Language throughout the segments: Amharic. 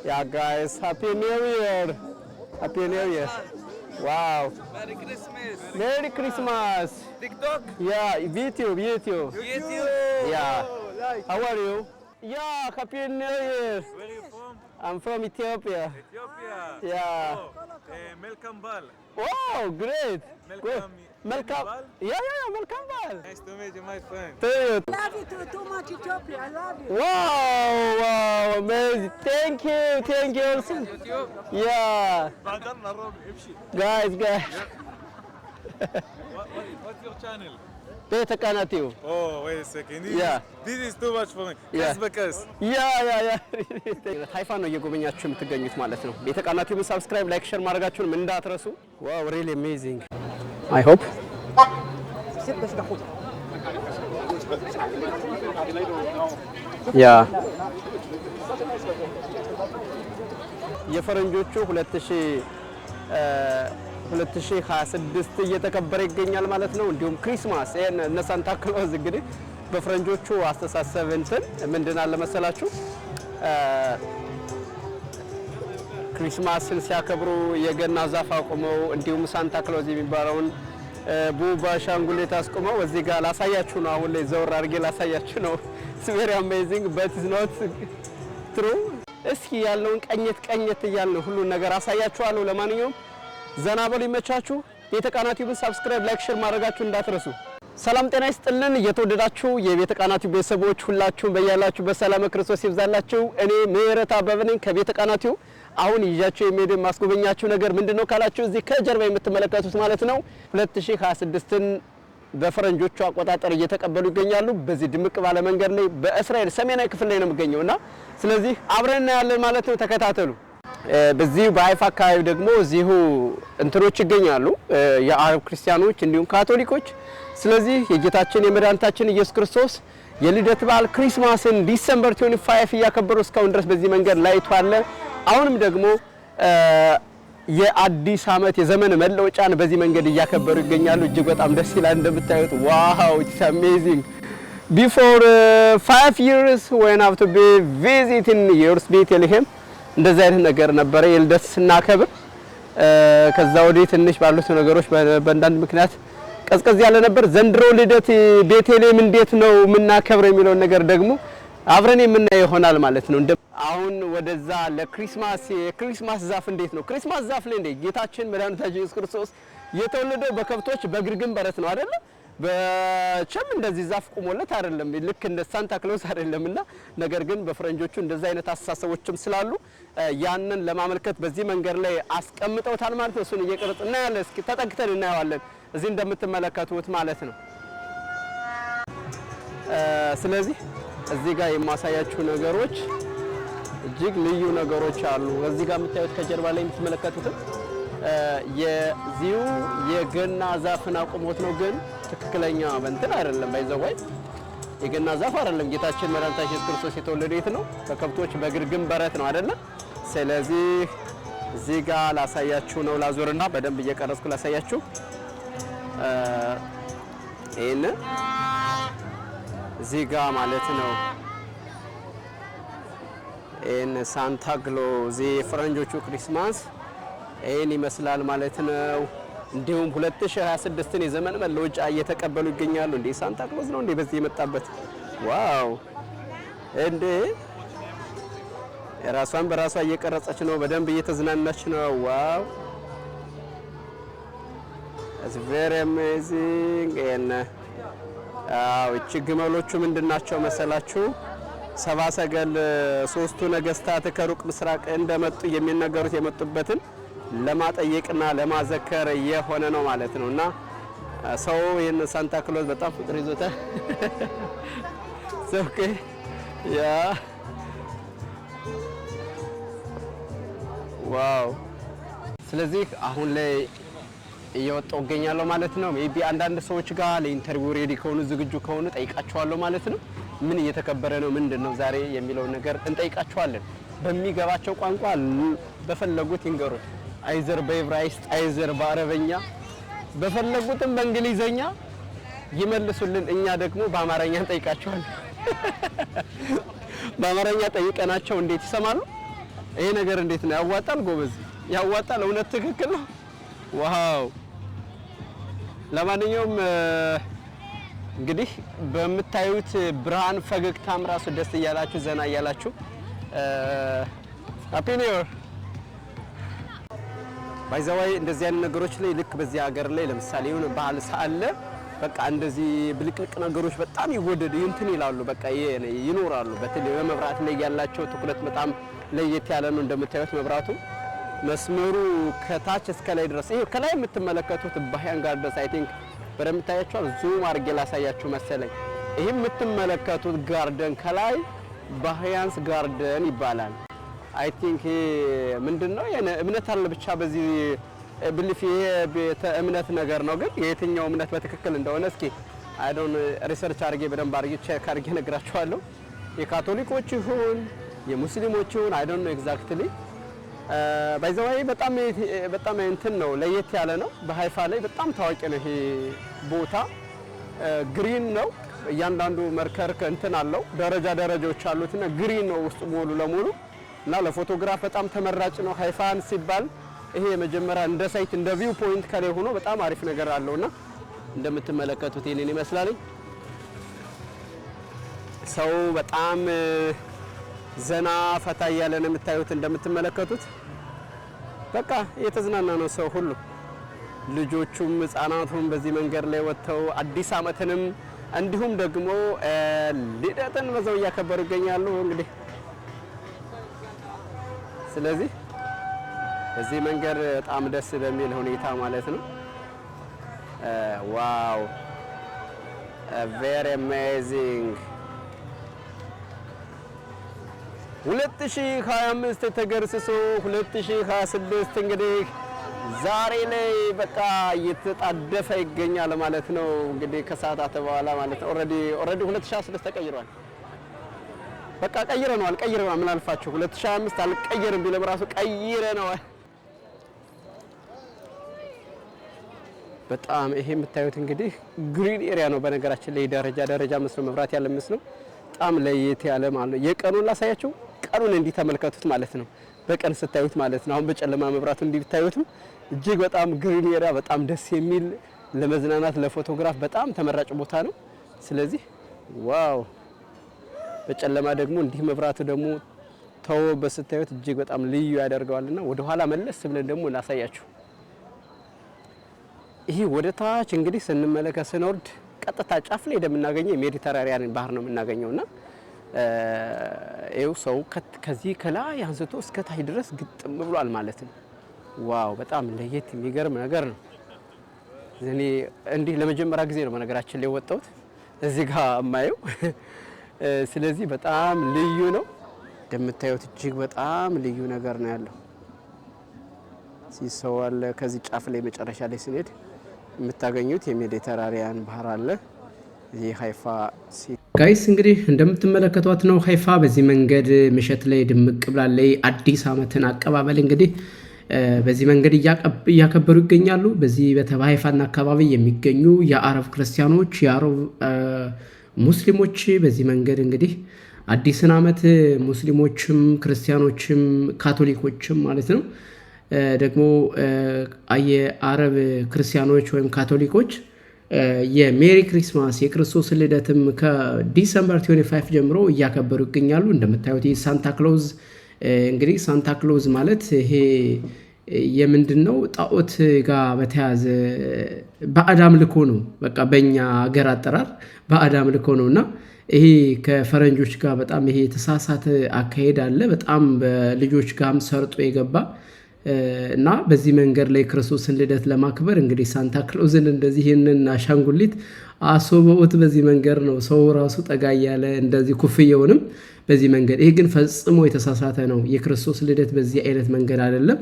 Yeah, guys, Happy New Year. Happy New Year. Wow. Merry Christmas. Merry Christmas. TikTok. Yeah, YouTube. YouTube. Yeah. How are you? Yeah, Happy New Year. Where are you from? I'm from Ethiopia. Ethiopia. Yeah. Melkam Bal. Wow, great. Melkam. Welcome back. Nice to meet you, my friend. Thank you. I love you too much, Ethiopia. I love you. Wow, amazing. Thank you also. Yeah. Guys. What's your channel? Beta Kanatiu. Oh, wait a second. Yeah. This is too much for me. Yeah. Because Yeah. ሃይፋ ነው እየጎበኛችሁ የምትገኙት ማለት ነው። ቤተ ቃና ቲቪ ሰብስክራይብ፣ ላይክ፣ ሼር ማድረጋችሁን እንዳትረሱ። ዋው really amazing. I hope Yeah. የፈረንጆቹ 2026 እየተከበረ ይገኛል ማለት ነው። እንዲሁም ክሪስማስ እነ ሳንታ ክሎዝ እንግዲህ በፈረንጆቹ አስተሳሰብ እንትን ምንድን አለ መሰላችሁ ክሪስማስን ሲያከብሩ የገና ዛፍ አቆመው እንዲሁም ሳንታ ክሎዝ የሚባለውን ቡባ ሻንጉሌት አስቆመው እዚህ ጋር ላሳያችሁ ነው። አሁን ላይ ዘወር አድርጌ ላሳያችሁ ነው። It's very amazing but it's not true. እስኪ ያለውን ቀኘት እያልን ሁሉ ነገር አሳያችኋለሁ። ለማንኛውም ዘና በሉ ይመቻችሁ። ቤተ ቃና ቲቪን ሰብስክራይብ፣ ላይክ፣ ሼር ማድረጋችሁን እንዳትረሱ። ሰላም ጤና ይስጥልን። የተወደዳችሁ የቤተ ቃና ቲቪ ቤተሰቦች ሁላችሁም በያላችሁ በሰላም ክርስቶስ ይብዛላችሁ። እኔ ምህረት አበበ ነኝ ከቤተ ቃና ቲቪ። አሁን ይዣችሁ የሚሄድ ማስጎበኛችሁ ነገር ምንድነው ካላችሁ እዚህ ከጀርባ የምትመለከቱት ማለት ነው 2026ን በፈረንጆቹ አቆጣጠር እየተቀበሉ ይገኛሉ። በዚህ ድምቅ ባለ መንገድ ላይ በእስራኤል ሰሜናዊ ክፍል ላይ ነው የምገኘውና ስለዚህ አብረን ያለን ማለት ነው። ተከታተሉ። በዚህ በሃይፋ አካባቢ ደግሞ እዚሁ እንትኖች ይገኛሉ የአረብ ክርስቲያኖች እንዲሁም ካቶሊኮች። ስለዚህ የጌታችን የመድኃኒታችን ኢየሱስ ክርስቶስ የልደት በዓል ክሪስማስን ዲሴምበር 25 እያከበሩ እስካሁን ድረስ በዚህ መንገድ ላይ ተዋለ። አሁንም ደግሞ የአዲስ ዓመት የዘመን መለወጫን በዚህ መንገድ እያከበሩ ይገኛሉ። እጅግ በጣም ደስ ይላል እንደምታዩት። ዋው it's amazing. Before 5 years when I have to be visiting yours Bethlehem እንደዛ አይነት ነገር ነበረ የልደት ስናከብር። ከዛ ወዲህ ትንሽ ባሉት ነገሮች በእንዳንድ ምክንያት ቀዝቀዝ ያለ ነበር። ዘንድሮ ልደት ቤተልሔም እንዴት ነው የምናከብረው የሚለው ነገር ደግሞ አብረን የምናየው ይሆናል ማለት ነው። አሁን ወደዛ ለክሪስማስ የክሪስማስ ዛፍ እንዴት ነው ክሪስማስ ዛፍ ላይ እንዴ ጌታችን መድኃኒታችን ኢየሱስ ክርስቶስ የተወለደው በከብቶች በግርግም በረት ነው አይደል? በቸም እንደዚህ ዛፍ ቆሞለት አይደለም ልክ እንደ ሳንታ ክሎዝ አይደለምና ነገር ግን በፍረንጆቹ እንደዛ አይነት አስተሳሰቦችም ስላሉ ያንን ለማመልከት በዚህ መንገድ ላይ አስቀምጠውታል ማለት ነው። እሱን እየቀረጽና ያለ እስኪ ተጠግተን እናየዋለን እዚህ እንደምትመለከቱት ማለት ነው። ስለዚህ እዚህ ጋር የማሳያችሁ ነገሮች እጅግ ልዩ ነገሮች አሉ። እዚህ ጋር የምታዩት ከጀርባ ላይ የምትመለከቱት የዚሁ የገና ዛፍን አቆሞት ነው። ግን ትክክለኛ እንትን አይደለም ባይዘዋይ የገና ዛፍ አይደለም። ጌታችን መድኃኒታችን ኢየሱስ ክርስቶስ የተወለደው የት ነው? በከብቶች በግርግም በረት ነው አይደለ? ስለዚህ እዚህ ጋር ላሳያችሁ ነው። ላዞርና በደንብ እየቀረጽኩ ላሳያችሁ ይሄን እዚህ ጋር ማለት ነው። ይሄን ሳንታ ክሎዝ የፈረንጆቹ ክሪስማስ ይሄን ይመስላል ማለት ነው። እንዲሁም 2026ን የዘመን መለወጫ እየተቀበሉ ይገኛሉ። እንዴ ሳንታ ክሎዝ ነው እንዴ በዚህ የመጣበት? ዋው እንዴ የራሷን በራሷ እየቀረጸች ነው። በደንብ እየተዝናናች ነው። ዋው it's very amazing. እቺ ግመሎቹ ምንድናቸው መሰላችሁ? ሰባ ሰገል ሶስቱ ነገስታት ከሩቅ ምስራቅ እንደመጡ የሚነገሩት የመጡበትን ለማጠየቅና ለማዘከር የሆነ ነው ማለት ነውና ሰው ይሄን ሳንታ ክሎዝ በጣም ፍቅር ይዞታል። ኦኬ ያ ዋው ስለዚህ አሁን ላይ እየወጣው ገኛለሁ ማለት ነው። ሜቢ አንዳንድ ሰዎች ጋር ለኢንተርቪው ሬዲ ከሆኑ ዝግጁ ከሆኑ ጠይቃቸዋለሁ ማለት ነው። ምን እየተከበረ ነው ምንድነው ዛሬ የሚለው ነገር እንጠይቃቸዋለን። በሚገባቸው ቋንቋ በፈለጉት ይንገሩ። አይዘር በዕብራይስጥ አይዘር በአረበኛ በፈለጉትም በእንግሊዘኛ ይመልሱልን። እኛ ደግሞ በአማርኛ እንጠይቃቸዋለን። በአማርኛ ጠይቀናቸው እንዴት ይሰማሉ? ይሄ ነገር እንዴት ነው ያዋጣል ጎበዝ ያዋጣል እውነት ትክክል ነው ዋው ለማንኛውም እንግዲህ በመታዩት ብርሃን ፈገግታም ራሱ ደስ ይያላችሁ ዘና ይያላችሁ ሃፒ ኒው ኢየር ባይዘዋይ እንደዚህ አይነት ነገሮች ላይ ልክ በዚህ ሀገር ላይ ለምሳሌ የሆነ ባህል ሳለ በቃ እንደዚህ ብልቅልቅ ነገሮች በጣም ይወደዱ እንትን ይላሉ በቃ ይኖራሉ በተለይ በመብራት ላይ ያላቸው ትኩረት በጣም ለየት ያለ ነው እንደምታዩት መብራቱ መስመሩ ከታች እስከ ላይ ድረስ ይሄ ከላይ የምትመለከቱት ባህያን ጋርደንስ አይ ቲንክ በረምታያቸው ዙም አድርጌ ላሳያችሁ መሰለኝ ይሄ የምትመለከቱት ጋርደን ከላይ ባህያንስ ጋርደን ይባላል አይ ቲንክ ምንድነው እምነት አለ ብቻ በዚህ ብሊፍ የቤተ እምነት ነገር ነው ግን የትኛው እምነት በትክክል እንደሆነ እስኪ አይ ዶንት ሪሰርች አድርጌ በደንብ አድርጌ ቼክ አድርጌ ነግራችኋለሁ የካቶሊኮች ይሁን የሙስሊሞች ይሁን አይ ዶንት ኖ ኤግዛክትሊ ባይዘዋይ በጣም እንትን ነው ለየት ያለ ነው በሃይፋ ላይ በጣም ታዋቂ ነው ይሄ ቦታ ግሪን ነው እያንዳንዱ መርከር እንትን አለው ደረጃዎች አሉትና ግሪን ነው ውስጥ ሙሉ ለሙሉ እና ለፎቶግራፍ በጣም ተመራጭ ነው ሃይፋን ሲባል ይሄ መጀመሪያ እንደ ሳይት እንደ ቪው ፖይንት ከላይ ሆኖ በጣም አሪፍ ነገር አለውና እንደምትመለከቱት ይሄንን ይመስላል ሰው በጣም ዘና ፈታ ያለ ነው የምታዩት እንደምትመለከቱት በቃ የተዝናና ነው ሰው ሁሉ ልጆቹም ህፃናቱም በዚህ መንገድ ላይ ወጥተው አዲስ አመትንም እንዲሁም ደግሞ ልደትን በዛው ያከበሩ ይገኛሉ እንግዲህ ስለዚህ እዚህ መንገድ በጣም ደስ በሚል ሁኔታ ማለት ነው ዋው very amazing 2025 ተገርስሶ 2026 እንግዲህ ዛሬ ላይ በቃ እየተጣደፈ ይገኛል ማለት ነው እንግዲህ ከሰዓታት በኋላ ማለት ነው ኦሬዲ 2026 ተቀይሯል በቃ ቀይረናል ምን አልፋችሁ 2025 አልቀየርም ቢለም ራሱ ቀይረናል በጣም ይሄ የምታዩት እንግዲህ ግሪን ኤሪያ ነው በነገራችን ላይ ደረጃ መስሎ መብራት ያለ መስሎ በጣም ለየት ያለ ማለት የቀኑን ላሳያችሁ ቀኑን እንዲህ ተመልከቱት ማለት ነው በቀን ስታዩት ማለት ነው አሁን በጨለማ መብራቱ እንዲህ ብታዩት እጅግ በጣም ግሪን ኤሪያ በጣም ደስ የሚል ለመዝናናት ለፎቶግራፍ በጣም ተመራጭ ቦታ ነው ስለዚህ ዋው በጨለማ ደግሞ እንዲህ መብራቱ ደግሞ በስታዩት እጅግ በጣም ልዩ ያደርገዋልና ወደ ኋላ መለስ ብለን ደግሞ ላሳያችሁ ይሄ ወደ ታች እንግዲህ ስንመለከት ስንወርድ ቀጥታ ጫፍ ላይ እንደምናገኘው ሜዲተራኒያን ባህር ነው የምናገኘውና ይኸው ሰው ከዚህ ከላይ አንስቶ እስከ ታች ድረስ ግጥም ብሏል ማለት ነው ዋው በጣም ለየት የሚገርም ነገር ነው እኔ እንዲህ ለመጀመሪያ ጊዜ ነው በነገራችን ላይ ወጣሁት እዚህ ጋር ማየው ስለዚህ በጣም ልዩ ነው እንደምታዩት እጅግ በጣም ልዩ ነገር ነው ያለው ሲሰዋል ከዚህ ጫፍ ላይ መጨረሻ ላይ ስንሄድ የምታገኙት የሜዲተራኒያን ባህር አለ እዚህ ሃይፋ ጋይስ እንግዲህ እንደምትመለከቷት ነው ሃይፋ በዚህ መንገድ ምሽት ላይ ድምቅ ብላለይ አዲስ አመትን አቀባበል እንግዲህ በዚህ መንገድ እያከበሩ ይገኛሉ በዚህ በተባይፋና አካባቢ የሚገኙ የአረብ ክርስቲያኖች የአረብ ሙስሊሞች በዚህ መንገድ እንግዲህ አዲስን አመት ሙስሊሞችም ክርስቲያኖችም ካቶሊኮችም ማለት ነው ደግሞ የአረብ ክርስቲያኖች ወይም ካቶሊኮች የሜሪ ክሪስማስ የክርስቶስ ልደትም ከዲሴምበር 25 ጀምሮ እያከበሩ ይገኛሉ እንደምታዩት የሳንታ ክሎዝ እንግዲህ ሳንታ ክሎዝ ማለት ይሄ የምንድነው ጣዖት ጋር በተያዘ በአዳም ልኮ ነው በቃ በእኛ ሀገር አጠራር በአዳም ልኮ ነውና ይሄ ከፈረንጆች ጋር በጣም ይሄ ተሳሳተ አካሄድ አለ በጣም በልጆች ጋርም ሰርጦ የገባ እና በዚህ መንገድ ላይ ክርስቶስን ልደት ለማክበር እንግዲህ ሳንታ ክሎዝን እንደዚህ ይሄንን አሻንጉሊት አሶበውት በዚህ መንገድ ነው ሰው ራሱ ጠጋ ያለ እንደዚህ ኩፍየውንም በዚህ መንገድ ይሄ ግን ፈጽሞ የተሳሳተ ነው የክርስቶስ ልደት በዚህ አይነት መንገድ አይደለም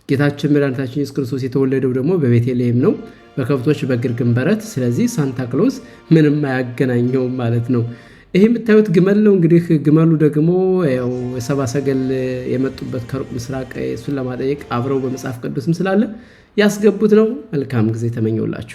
ጌታችን መድኃኒታችን ኢየሱስ ክርስቶስ የተወለደው ደግሞ በቤተልሔም ነው በከብቶች በግርግም በረት ስለዚህ ሳንታ ክሎዝ ምንም አያገናኘው ማለት ነው ይሄ የምታዩት ግመል ነው እንግዲህ ግመሉ ደግሞ ያው ሰባ ሰገል የመጡበት ከሩቅ ምስራቅ እሱን ለማጠየቅ አብረው በመጽሐፍ ቅዱስም ስላለ ያስገቡት ነው መልካም ጊዜ ተመኘውላችሁ